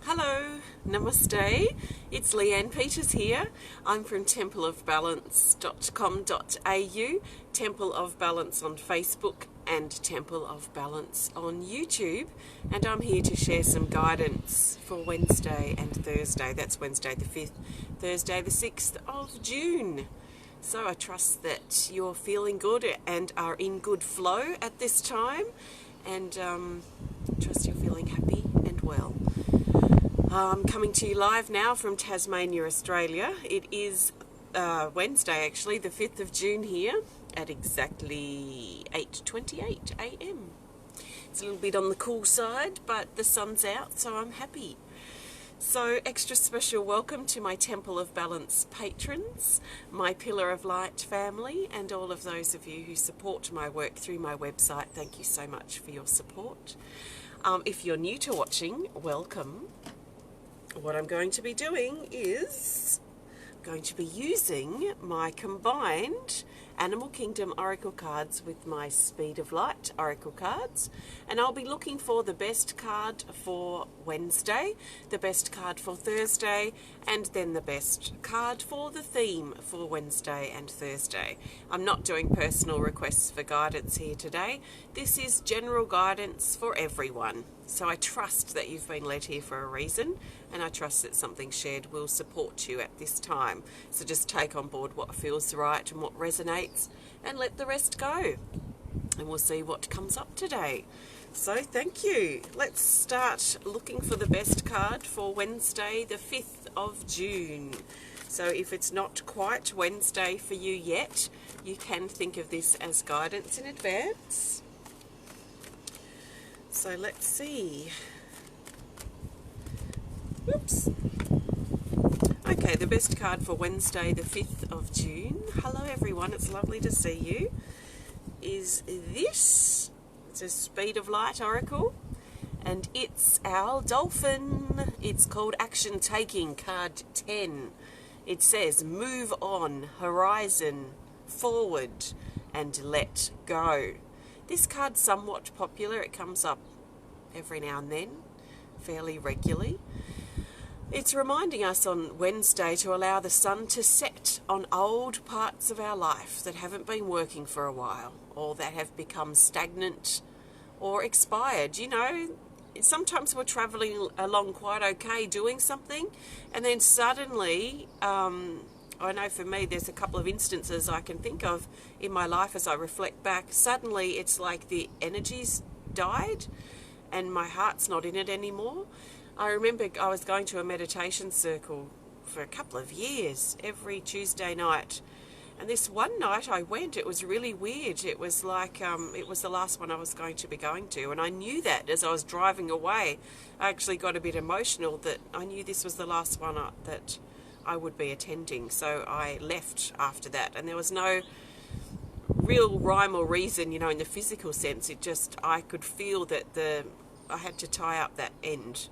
Hello, namaste. It's Leanne Peters here. I'm from templeofbalance.com.au, Temple of Balance on Facebook and Temple of Balance on YouTube, and I'm here to share some guidance for Wednesday and Thursday. That's Wednesday the 5th, Thursday the 6th of June. So I trust that you're feeling good and are in good flow at this time, and trust you're feeling happy and well. I'm coming to you live now from Tasmania, Australia. It is Wednesday, actually, the 5th of June here at exactly 8:28 a.m. It's a little bit on the cool side, but the sun's out, so I'm happy. So extra special welcome to my Temple of Balance patrons, my Pillar of Light family, and all of those of you who support my work through my website. Thank you so much for your support. If you're new to watching, welcome. What I'm going to be doing is going to be using my combined Animal Kingdom Oracle cards with my Speed of Light Oracle cards, and I'll be looking for the best card for Wednesday, the best card for Thursday, and then the best card for the theme for Wednesday and Thursday. I'm not doing personal requests for guidance here today. This is general guidance for everyone. So I trust that you've been led here for a reason, and I trust that something shared will support you at this time. So just take on board what feels right and what resonates, and let the rest go. And we'll see what comes up today. So thank you. Let's start looking for the best card for Wednesday, the 5th of June. So if it's not quite Wednesday for you yet, you can think of this as guidance in advance. So let's see. Whoops. Okay, the best card for Wednesday, the 5th of June. Hello everyone, it's lovely to see you. Is this. It's a Speed of Light Oracle, and it's our dolphin. It's called Action Taking, card 10. It says, move on, horizon, forward, and let go. This card's somewhat popular. It comes up every now and then, fairly regularly. It's reminding us on Wednesday to allow the sun to set on old parts of our life that haven't been working for a while, or that have become stagnant or expired. You know, sometimes we're travelling along quite okay doing something, and then suddenly, I know for me there's a couple of instances I can think of in my life as I reflect back. Suddenly it's like the energy's died and my heart's not in it anymore. I remember I was going to a meditation circle for a couple of years every Tuesday night, and this one night I went, it was really weird. It was like it was the last one I was going to be going to, and I knew that as I was driving away. I actually got a bit emotional that I knew this was the last one that I would be attending. So I left after that, and there was no real rhyme or reason, you know, in the physical sense. It just, I could feel that I had to tie up that end,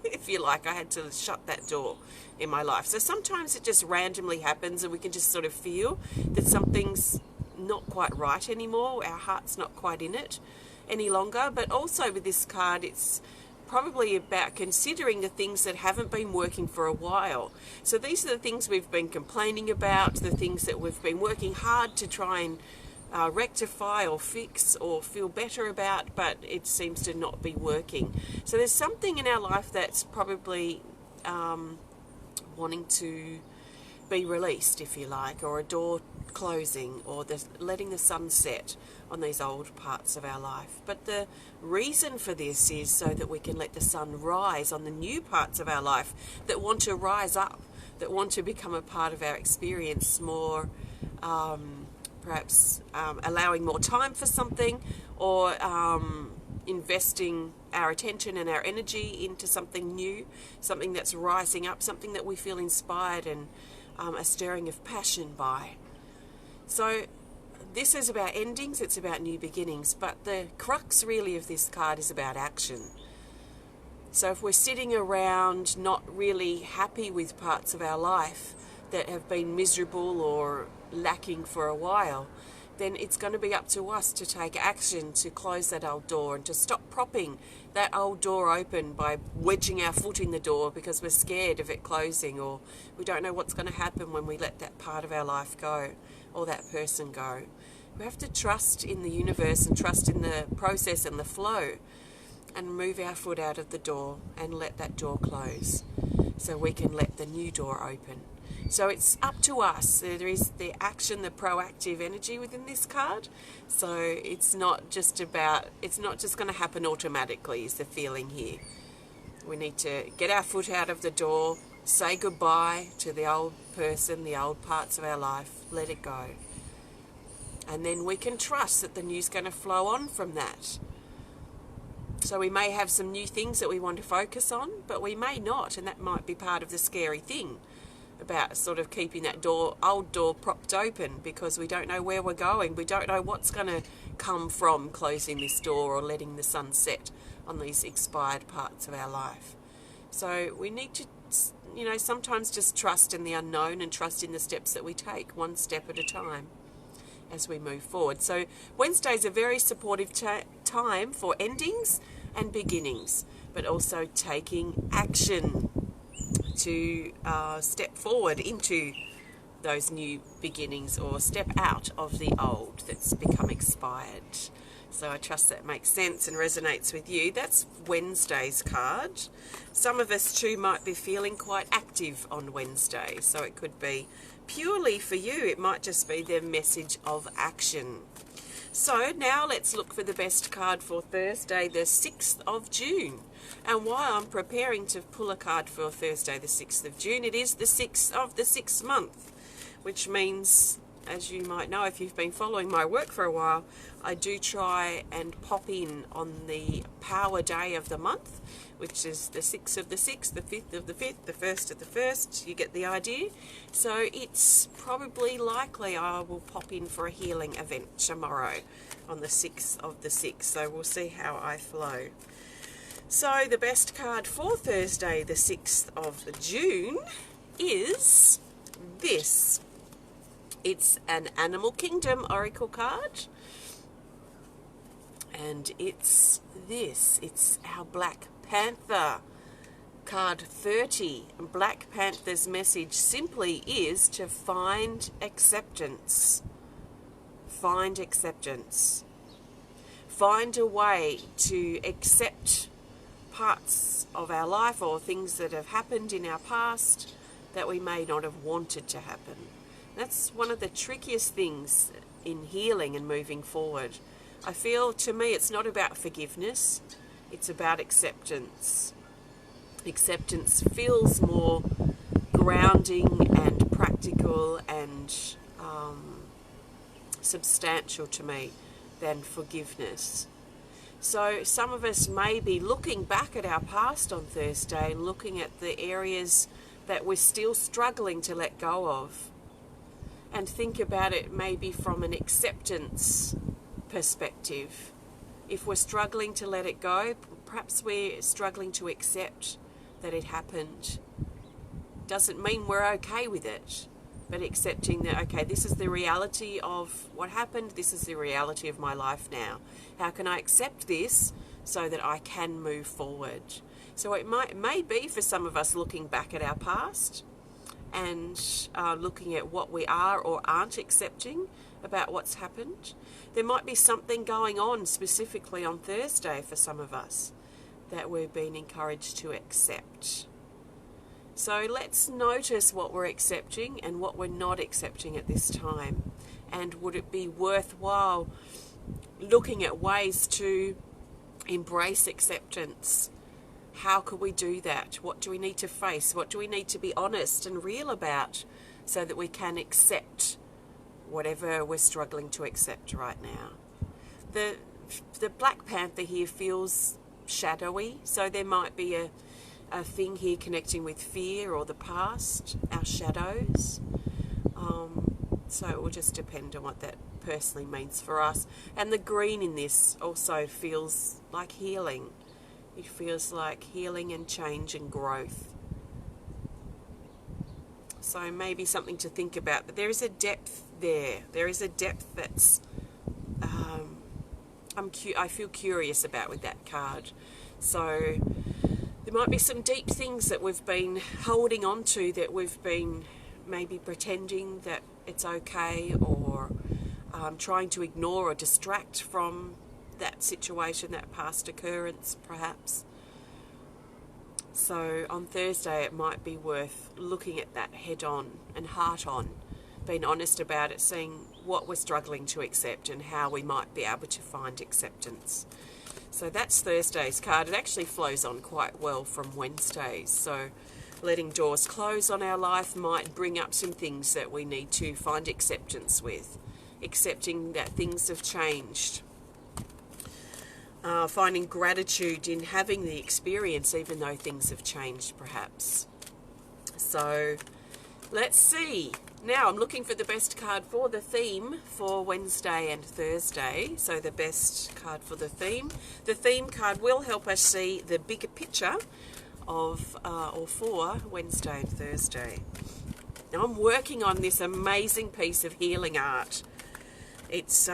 if you like. I had to shut that door in my life. So sometimes it just randomly happens, and we can just sort of feel that something's not quite right anymore. Our heart's not quite in it any longer. But also with this card, it's probably about considering the things that haven't been working for a while. So these are the things we've been complaining about, the things that we've been working hard to try and rectify or fix or feel better about, but it seems to not be working. So there's something in our life that's probably wanting to be released, if you like, or a door closing, or letting the sun set on these old parts of our life. But the reason for this is so that we can let the sun rise on the new parts of our life that want to rise up, that want to become a part of our experience more, perhaps allowing more time for something, or investing our attention and our energy into something new, something that's rising up, something that we feel inspired and a stirring of passion by. So this is about endings, it's about new beginnings, but the crux really of this card is about action. So if we're sitting around not really happy with parts of our life that have been miserable or lacking for a while, then it's going to be up to us to take action to close that old door and to stop propping that old door open by wedging our foot in the door because we're scared of it closing, or we don't know what's going to happen when we let that part of our life go or that person go. We have to trust in the universe and trust in the process and the flow, and move our foot out of the door and let that door close so we can let the new door open. So it's up to us. There is the action, the proactive energy within this card. So it's not just going to happen automatically is the feeling here. We need to get our foot out of the door, say goodbye to the old person, the old parts of our life, let it go. And then we can trust that the new's going to flow on from that. So we may have some new things that we want to focus on, but we may not, and that might be part of the scary thing about sort of keeping that old door propped open, because we don't know where we're going. We don't know what's going to come from closing this door or letting the sun set on these expired parts of our life. So we need to, sometimes just trust in the unknown and trust in the steps that we take, one step at a time, as we move forward. So Wednesday is a very supportive time for endings and beginnings, but also taking action to step forward into those new beginnings or step out of the old that's become expired. So I trust that makes sense and resonates with you. That's Wednesday's card. Some of us too might be feeling quite active on Wednesday, so it could be purely for you. It might just be the message of action. So now let's look for the best card for Thursday, the 6th of June. And while I'm preparing to pull a card for Thursday, the 6th of June, it is the 6th of the 6th month, which means, as you might know if you've been following my work for a while, I do try and pop in on the power day of the month, which is the 6th of the 6th, the 5th of the 5th, the 1st of the 1st. You get the idea. So it's probably likely I will pop in for a healing event tomorrow on the 6th of the 6th. So we'll see how I flow. So the best card for Thursday, the 6th of June, is this. It's an Animal Kingdom Oracle card. And it's this. It's our Black Panther. Card 30. Black Panther's message simply is to find acceptance. Find acceptance. Find a way to accept parts of our life or things that have happened in our past that we may not have wanted to happen. That's one of the trickiest things in healing and moving forward. I feel, to me, it's not about forgiveness, it's about acceptance. Acceptance feels more grounding and practical and substantial to me than forgiveness. So some of us may be looking back at our past on Thursday and looking at the areas that we're still struggling to let go of, and think about it maybe from an acceptance perspective. If we're struggling to let it go, perhaps we're struggling to accept that it happened. Doesn't mean we're okay with it, but accepting that, okay, this is the reality of what happened, this is the reality of my life now. How can I accept this so that I can move forward? So it may be for some of us looking back at our past and looking at what we are or aren't accepting about what's happened. There might be something going on specifically on Thursday for some of us that we've been encouraged to accept. So let's notice what we're accepting and what we're not accepting at this time. And would it be worthwhile looking at ways to embrace acceptance? How could we do that? What do we need to face? What do we need to be honest and real about so that we can accept whatever we're struggling to accept right now? The Black Panther here feels shadowy, so there might be a thing here connecting with fear or the past, our shadows. So it will just depend on what that personally means for us. And the green in this also feels like healing. It feels like healing and change and growth. So maybe something to think about. But there is a depth there. There is a depth that's I feel curious about with that card. So there might be some deep things that we've been holding on to, that we've been maybe pretending that it's okay, or trying to ignore or distract from that situation, that past occurrence perhaps. So on Thursday it might be worth looking at that head on and heart on, being honest about it, seeing what we're struggling to accept and how we might be able to find acceptance. So that's Thursday's card. It actually flows on quite well from Wednesday's. So letting doors close on our life might bring up some things that we need to find acceptance with. Accepting that things have changed. Finding gratitude in having the experience even though things have changed perhaps. So let's see. Now I'm looking for the best card for the theme for Wednesday and Thursday. So the best card for the theme. The theme card will help us see the bigger picture of or for Wednesday and Thursday. Now I'm working on this amazing piece of healing art. It's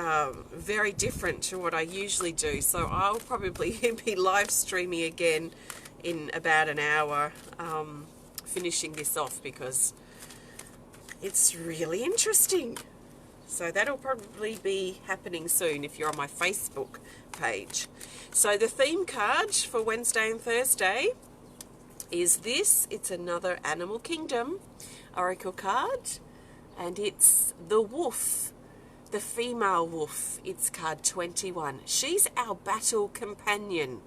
very different to what I usually do, so I'll probably be live streaming again in about an hour, finishing this off because it's really interesting. So that'll probably be happening soon if you're on my Facebook page. So the theme card for Wednesday and Thursday is this. It's another Animal Kingdom Oracle card, and it's the wolf. The female wolf. It's card 21. She's our battle companion.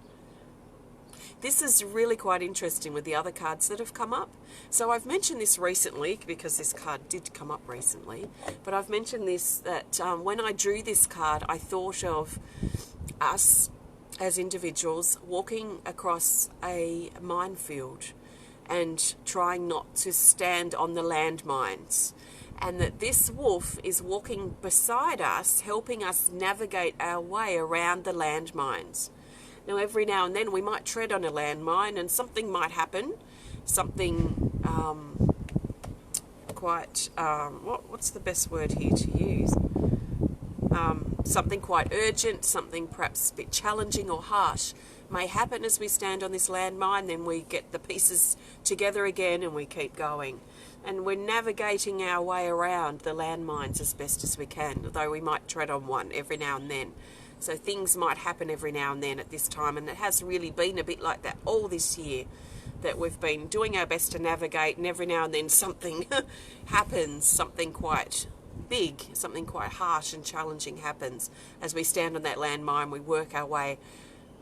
This is really quite interesting with the other cards that have come up. So I've mentioned this recently because this card did come up recently. But I've mentioned this, that when I drew this card, I thought of us as individuals walking across a minefield and trying not to stand on the landmines. And that this wolf is walking beside us, helping us navigate our way around the landmines. Now, every now and then we might tread on a landmine and something might happen. Something what's the best word here to use? Something quite urgent, something perhaps a bit challenging or harsh may happen as we stand on this landmine. Then we get the pieces together again and we keep going. And we're navigating our way around the landmines as best as we can, although we might tread on one every now and then. So things might happen every now and then at this time, and it has really been a bit like that all this year, that we've been doing our best to navigate, and every now and then something happens, something quite big, something quite harsh and challenging happens. As we stand on that landmine, we work our way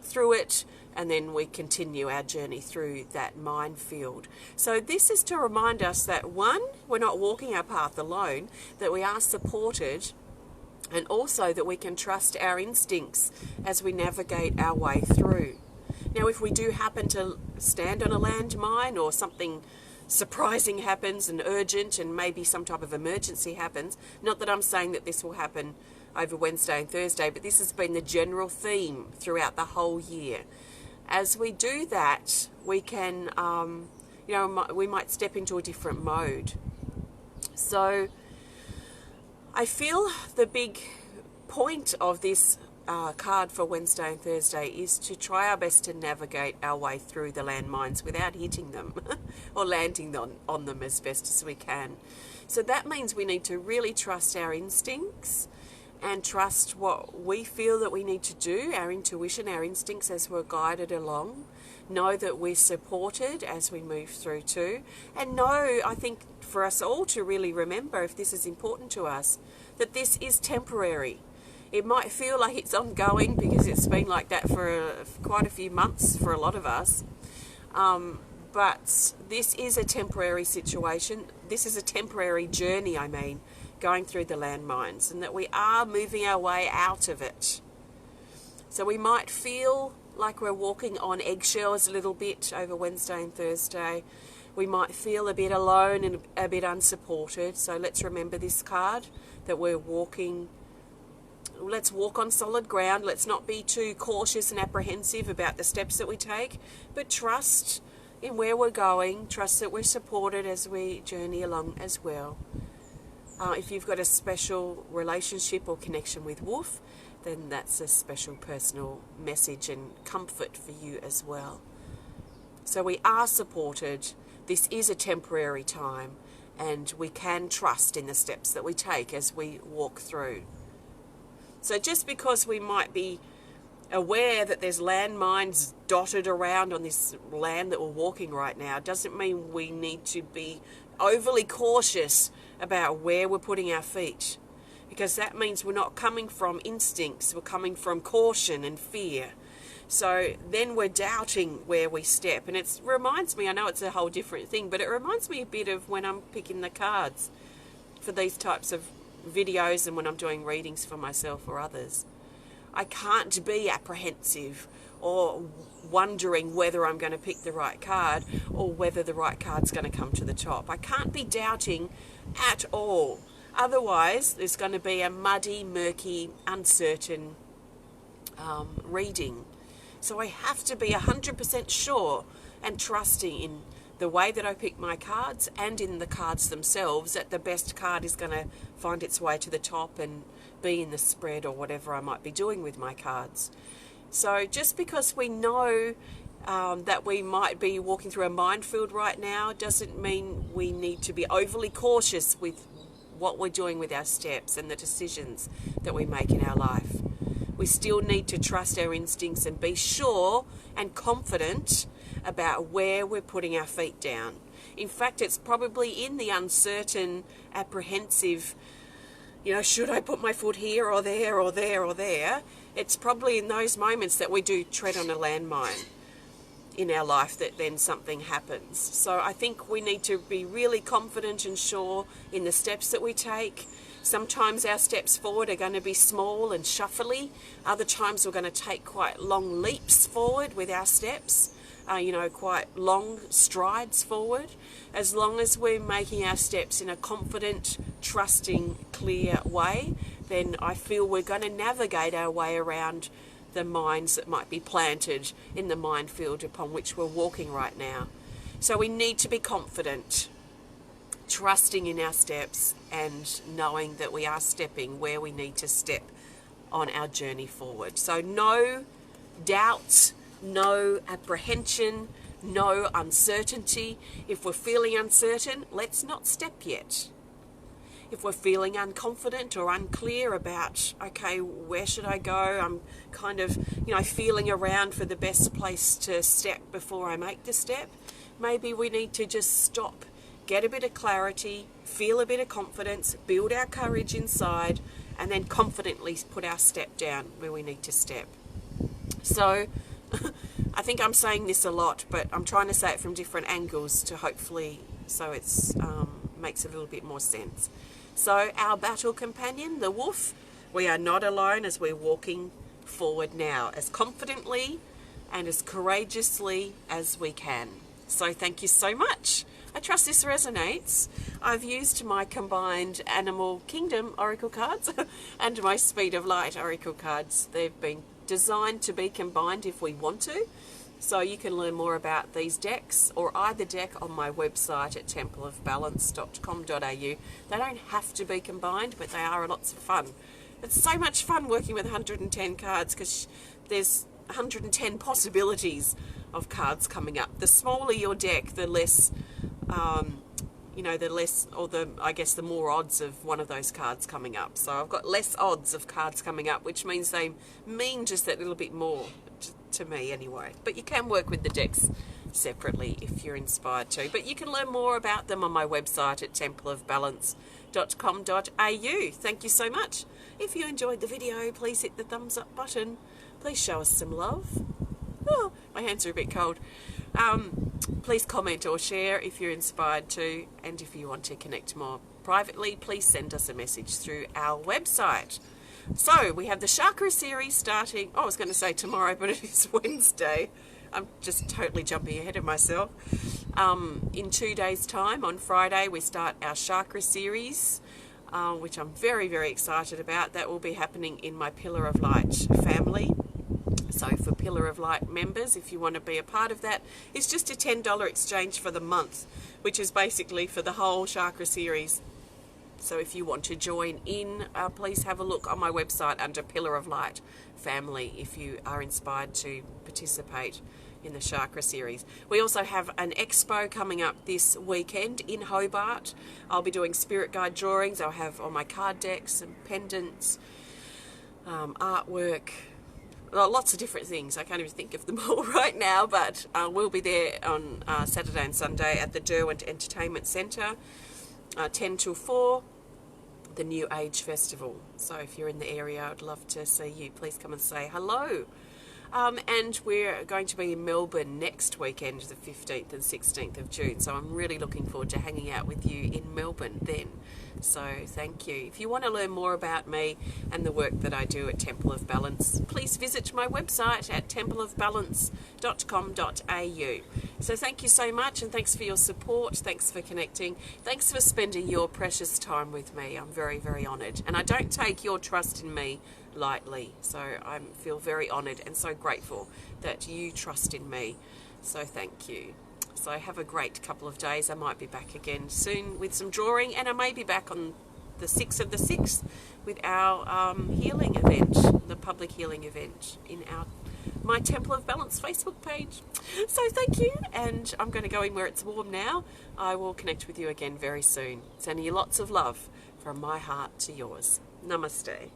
through it, and then we continue our journey through that minefield. So this is to remind us that, one, we're not walking our path alone, that we are supported, and also that we can trust our instincts as we navigate our way through. Now, if we do happen to stand on a landmine, or something surprising happens and urgent, and maybe some type of emergency happens, not that I'm saying that this will happen over Wednesday and Thursday, but this has been the general theme throughout the whole year. As we do that, we can, we might step into a different mode. So I feel the big point of this card for Wednesday and Thursday is to try our best to navigate our way through the landmines without hitting them or landing on them as best as we can. So that means we need to really trust our instincts and trust what we feel that we need to do, our intuition, our instincts as we're guided along. Know that we're supported as we move through too. And know, I think for us all to really remember, if this is important to us, that this is temporary. It might feel like it's ongoing because it's been like that for quite a few months for a lot of us. But this is a temporary situation. This is a temporary journey, going through the landmines, and that we are moving our way out of it. So we might feel like we're walking on eggshells a little bit over Wednesday and Thursday. We might feel a bit alone and a bit unsupported. So let's remember this card, that we're walking. Let's walk on solid ground. Let's not be too cautious and apprehensive about the steps that we take, but trust in where we're going. Trust that we're supported as we journey along as well. If you've got a special relationship or connection with wolf, then that's a special personal message and comfort for you as well. So we are supported. This is a temporary time, and we can trust in the steps that we take as we walk through. So just because we might be aware that there's landmines dotted around on this land that we're walking right now doesn't mean we need to be overly cautious about where we're putting our feet, because that means we're not coming from instincts, we're coming from caution and fear. So then we're doubting where we step, and it reminds me, I know it's a whole different thing, but it reminds me a bit of when I'm picking the cards for these types of videos and when I'm doing readings for myself or others. I can't be apprehensive or wondering whether I'm going to pick the right card or whether the right card's going to come to the top. I can't be doubting at all. Otherwise, there's going to be a muddy, murky, uncertain reading. So I have to be 100% sure and trusting in the way that I pick my cards and in the cards themselves, that the best card is going to find its way to the top and be in the spread or whatever I might be doing with my cards. So just because we know that we might be walking through a minefield right now doesn't mean we need to be overly cautious with what we're doing with our steps and the decisions that we make in our life. We still need to trust our instincts and be sure and confident about where we're putting our feet down. In fact, it's probably in the uncertain, apprehensive, should I put my foot here or there or there or there? It's probably in those moments that we do tread on a landmine in our life that then something happens. So I think we need to be really confident and sure in the steps that we take. Sometimes our steps forward are going to be small and shuffly. Other times we're going to take quite long leaps forward with our steps, quite long strides forward. As long as we're making our steps in a confident, trusting, clear way, then I feel we're going to navigate our way around the mines that might be planted in the minefield upon which we're walking right now. So we need to be confident, trusting in our steps and knowing that we are stepping where we need to step on our journey forward. So no doubts, no apprehension, no uncertainty. If we're feeling uncertain, let's not step yet. If we're feeling unconfident or unclear about, okay, where should I go? I'm kind of, feeling around for the best place to step before I make the step. Maybe we need to just stop, get a bit of clarity, feel a bit of confidence, build our courage inside, and then confidently put our step down where we need to step. So I think I'm saying this a lot, but I'm trying to say it from different angles to hopefully so it's makes a little bit more sense. So our battle companion, the wolf, we are not alone as we're walking forward now, as confidently and as courageously as we can. So thank you so much. I trust this resonates. I've used my combined Animal Kingdom Oracle cards and my Speed of Light Oracle cards. They've been designed to be combined if we want to. So you can learn more about these decks or either deck on my website at templeofbalance.com.au. They don't have to be combined, but they are lots of fun. It's so much fun working with 110 cards because there's 110 possibilities of cards coming up. The smaller your deck, the less, the more odds of one of those cards coming up. So I've got less odds of cards coming up, which means they mean just that little bit more to me anyway. But you can work with the decks separately if you're inspired to. But you can learn more about them on my website at templeofbalance.com.au. Thank you so much. If you enjoyed the video, please hit the thumbs up button. Please show us some love. Oh, my hands are a bit cold. Please comment or share if you're inspired to, and if you want to connect more privately, please send us a message through our website. So we have the Chakra series starting, I was going to say tomorrow, but it is Wednesday. I'm just totally jumping ahead of myself. In 2 days' time, on Friday, we start our Chakra series, which I'm very, very excited about. That will be happening in my Pillar of Light family. So for Pillar of Light members, if you want to be a part of that, it's just a $10 exchange for the month, which is basically for the whole Chakra series So if you want to join in, please have a look on my website under Pillar of Light Family if you are inspired to participate in the chakra series. We also have an expo coming up this weekend in Hobart. I'll be doing spirit guide drawings. I'll have all my card decks and pendants, artwork, lots of different things. I can't even think of them all right now, but we'll be there on Saturday and Sunday at the Derwent Entertainment Centre, 10 till 4, the New Age Festival. So if you're in the area, I'd love to see you. Please come and say hello. And we're going to be in Melbourne next weekend, the 15th and 16th of June. So I'm really looking forward to hanging out with you in Melbourne then. So thank you. If you want to learn more about me and the work that I do at Temple of Balance, please visit my website at templeofbalance.com.au. So thank you so much, and thanks for your support. Thanks for connecting. Thanks for spending your precious time with me. I'm very, very honoured. And I don't take your trust in me lightly. So I feel very honoured and so grateful that you trust in me. So thank you. So have a great couple of days. I might be back again soon with some drawing, and I may be back on the 6th of the 6th with our healing event, the public healing event in my Temple of Balance Facebook page. So thank you, and I'm going to go in where it's warm now. I will connect with you again very soon. Sending you lots of love from my heart to yours. Namaste.